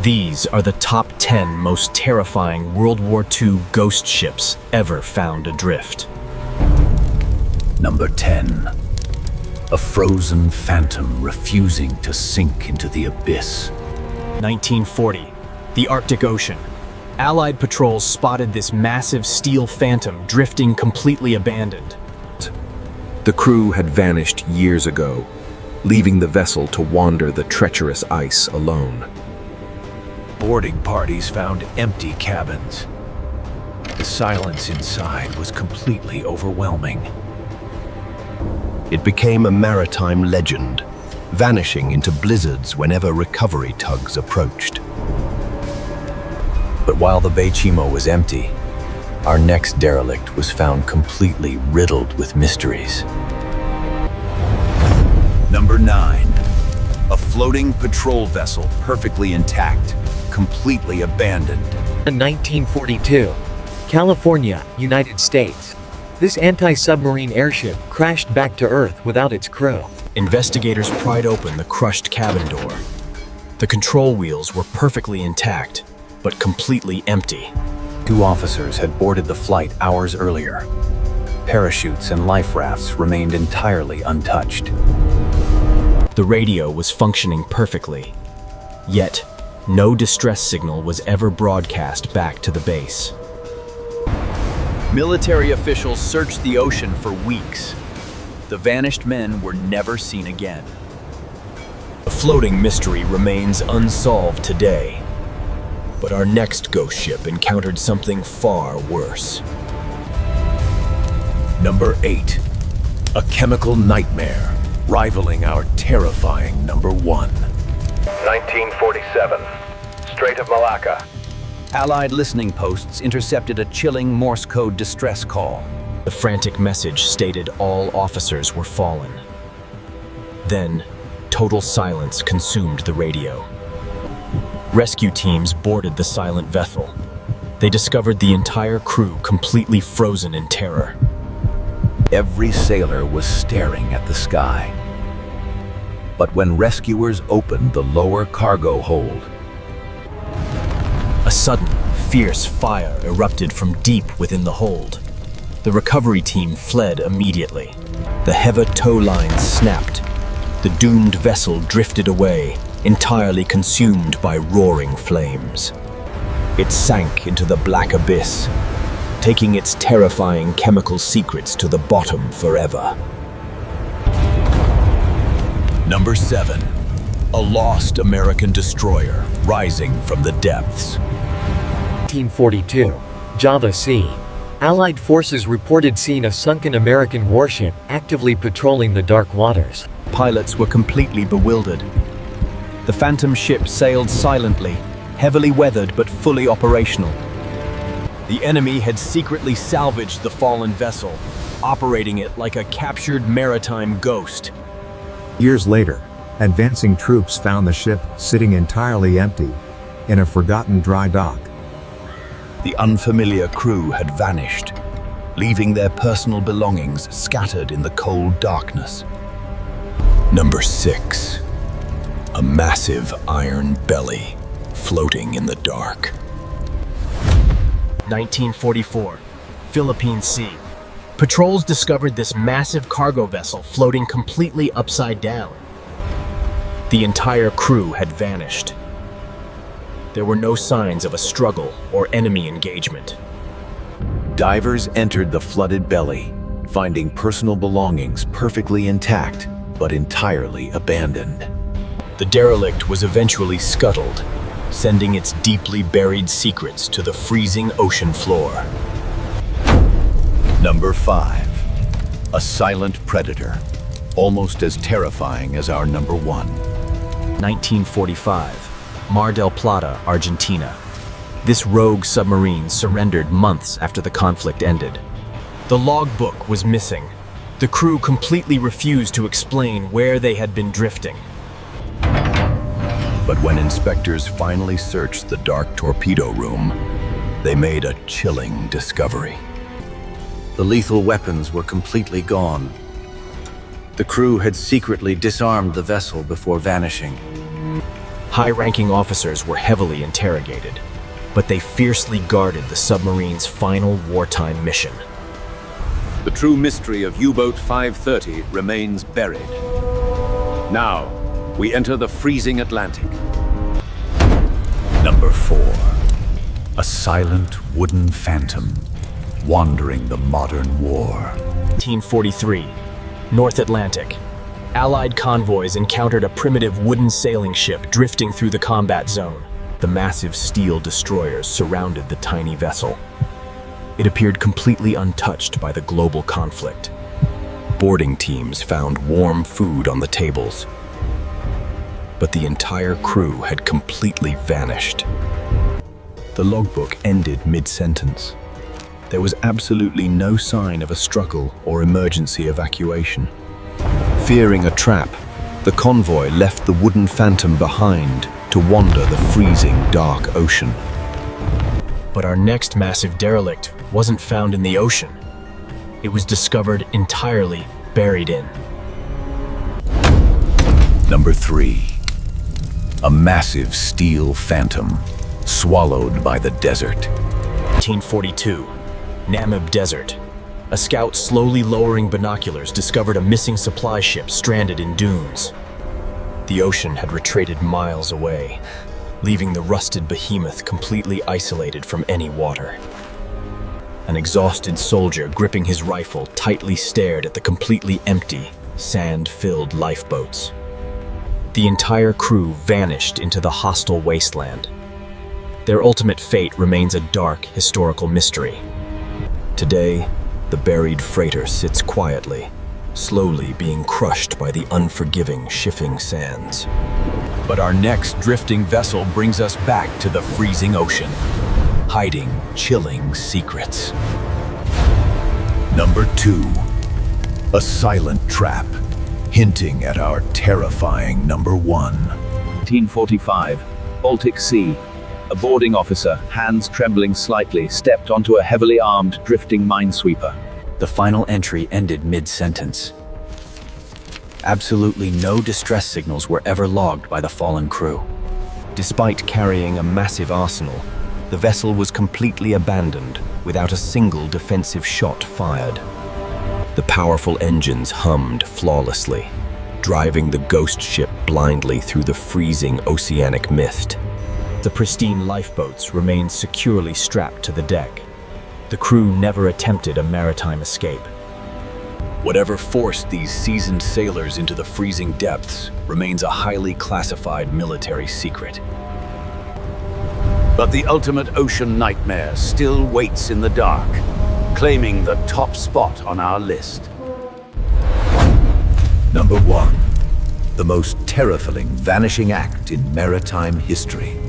These are the top 10 most terrifying World War II ghost ships ever found adrift. Number 10. A frozen phantom refusing to sink into the abyss. 1940, the Arctic Ocean. Allied patrols spotted this massive steel phantom drifting completely abandoned. The crew had vanished years ago, leaving the vessel to wander the treacherous ice alone. Boarding parties found empty cabins. The silence inside was completely overwhelming. It became a maritime legend, vanishing into blizzards whenever recovery tugs approached. But while the Bay Chimo was empty, our next derelict was found completely riddled with mysteries. Number 9. A floating patrol vessel perfectly intact, completely abandoned. In 1942, California, United States. This anti-submarine airship crashed back to Earth without its crew. Investigators pried open the crushed cabin door. The control wheels were perfectly intact, but completely empty. 2 officers had boarded the flight hours earlier. Parachutes and life rafts remained entirely untouched. The radio was functioning perfectly, yet no distress signal was ever broadcast back to the base. Military officials searched the ocean for weeks. The vanished men were never seen again. The floating mystery remains unsolved today, but our next ghost ship encountered something far worse. Number 8. A chemical nightmare, rivaling our terrifying number 1. 1947, Strait of Malacca. Allied listening posts intercepted a chilling Morse code distress call. The frantic message stated all officers were fallen. Then, total silence consumed the radio. Rescue teams boarded the silent vessel. They discovered the entire crew completely frozen in terror. Every sailor was staring at the sky. But when rescuers opened the lower cargo hold, a sudden, fierce fire erupted from deep within the hold. The recovery team fled immediately. The heavy tow lines snapped. The doomed vessel drifted away, entirely consumed by roaring flames. It sank into the black abyss, taking its terrifying chemical secrets to the bottom forever. Number 7. A lost American destroyer rising from the depths. 1942, Java Sea. Allied forces reported seeing a sunken American warship actively patrolling the dark waters. Pilots were completely bewildered. The phantom ship sailed silently, heavily weathered but fully operational. The enemy had secretly salvaged the fallen vessel, operating it like a captured maritime ghost. Years later, advancing troops found the ship sitting entirely empty in a forgotten dry dock. The unfamiliar crew had vanished, leaving their personal belongings scattered in the cold darkness. Number 6. A massive iron belly floating in the dark. 1944, Philippine Sea. Patrols discovered this massive cargo vessel floating completely upside down. The entire crew had vanished. There were no signs of a struggle or enemy engagement. Divers entered the flooded belly, finding personal belongings perfectly intact, but entirely abandoned. The derelict was eventually scuttled, sending its deeply buried secrets to the freezing ocean floor. Number 5. A silent predator, almost as terrifying as our number 1. 1945, Mar del Plata, Argentina. This rogue submarine surrendered months after the conflict ended. The logbook was missing. The crew completely refused to explain where they had been drifting. But when inspectors finally searched the dark torpedo room, they made a chilling discovery. The lethal weapons were completely gone. The crew had secretly disarmed the vessel before vanishing. High-ranking officers were heavily interrogated, but they fiercely guarded the submarine's final wartime mission. The true mystery of U-Boat 530 remains buried. Now, we enter the freezing Atlantic. Number 4. A silent wooden phantom wandering the modern war. 1943, North Atlantic. Allied convoys encountered a primitive wooden sailing ship drifting through the combat zone. The massive steel destroyers surrounded the tiny vessel. It appeared completely untouched by the global conflict. Boarding teams found warm food on the tables, but the entire crew had completely vanished. The logbook ended mid-sentence. There was absolutely no sign of a struggle or emergency evacuation. Fearing a trap, the convoy left the wooden phantom behind to wander the freezing, dark ocean. But our next massive derelict wasn't found in the ocean. It was discovered entirely buried in. Number 3. A massive steel phantom swallowed by the desert. 1942, Namib Desert. A scout slowly lowering binoculars discovered a missing supply ship stranded in dunes. The ocean had retreated miles away, leaving the rusted behemoth completely isolated from any water. An exhausted soldier gripping his rifle tightly stared at the completely empty, sand-filled lifeboats. The entire crew vanished into the hostile wasteland. Their ultimate fate remains a dark historical mystery. Today, the buried freighter sits quietly, slowly being crushed by the unforgiving shifting sands. But our next drifting vessel brings us back to the freezing ocean, hiding chilling secrets. Number 2. A silent trap, hinting at our terrifying number 1. 1945, Baltic Sea. A boarding officer, hands trembling slightly, stepped onto a heavily armed, drifting minesweeper. The final entry ended mid-sentence. Absolutely no distress signals were ever logged by the fallen crew. Despite carrying a massive arsenal, the vessel was completely abandoned without a single defensive shot fired. The powerful engines hummed flawlessly, driving the ghost ship blindly through the freezing oceanic mist. The pristine lifeboats remained securely strapped to the deck. The crew never attempted a maritime escape. Whatever forced these seasoned sailors into the freezing depths remains a highly classified military secret. But the ultimate ocean nightmare still waits in the dark, claiming the top spot on our list. Number 1. The most terrifying vanishing act in maritime history.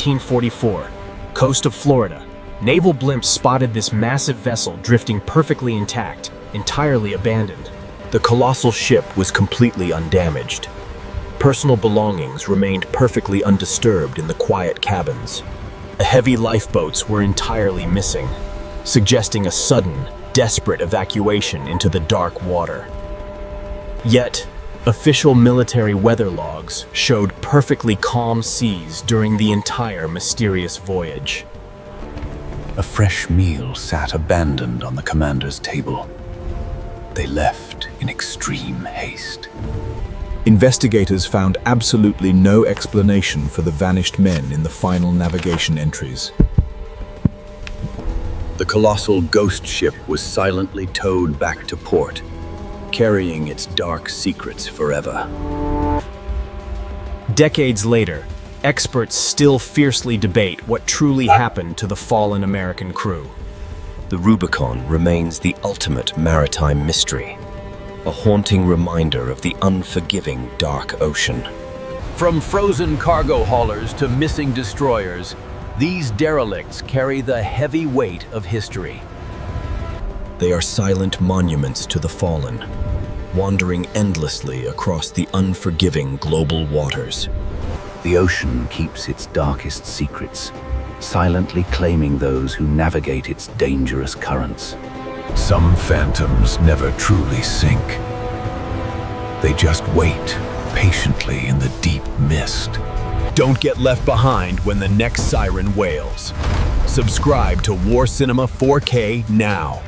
1944, coast of Florida. Naval blimps spotted this massive vessel drifting perfectly intact, entirely abandoned. The colossal ship was completely undamaged. Personal belongings remained perfectly undisturbed in the quiet cabins. The heavy lifeboats were entirely missing, suggesting a sudden, desperate evacuation into the dark water. Yet, official military weather logs showed perfectly calm seas during the entire mysterious voyage. A fresh meal sat abandoned on the commander's table. They left in extreme haste. Investigators found absolutely no explanation for the vanished men in the final navigation entries. The colossal ghost ship was silently towed back to port, carrying its dark secrets forever. Decades later, experts still fiercely debate what truly happened to the fallen American crew. The Rubicon remains the ultimate maritime mystery, a haunting reminder of the unforgiving dark ocean. From frozen cargo haulers to missing destroyers, these derelicts carry the heavy weight of history. They are silent monuments to the fallen, wandering endlessly across the unforgiving global waters. The ocean keeps its darkest secrets, silently claiming those who navigate its dangerous currents. Some phantoms never truly sink. They just wait patiently silently in the deep mist. Don't get left behind when the next siren wails. Subscribe to War Cinema 4K now.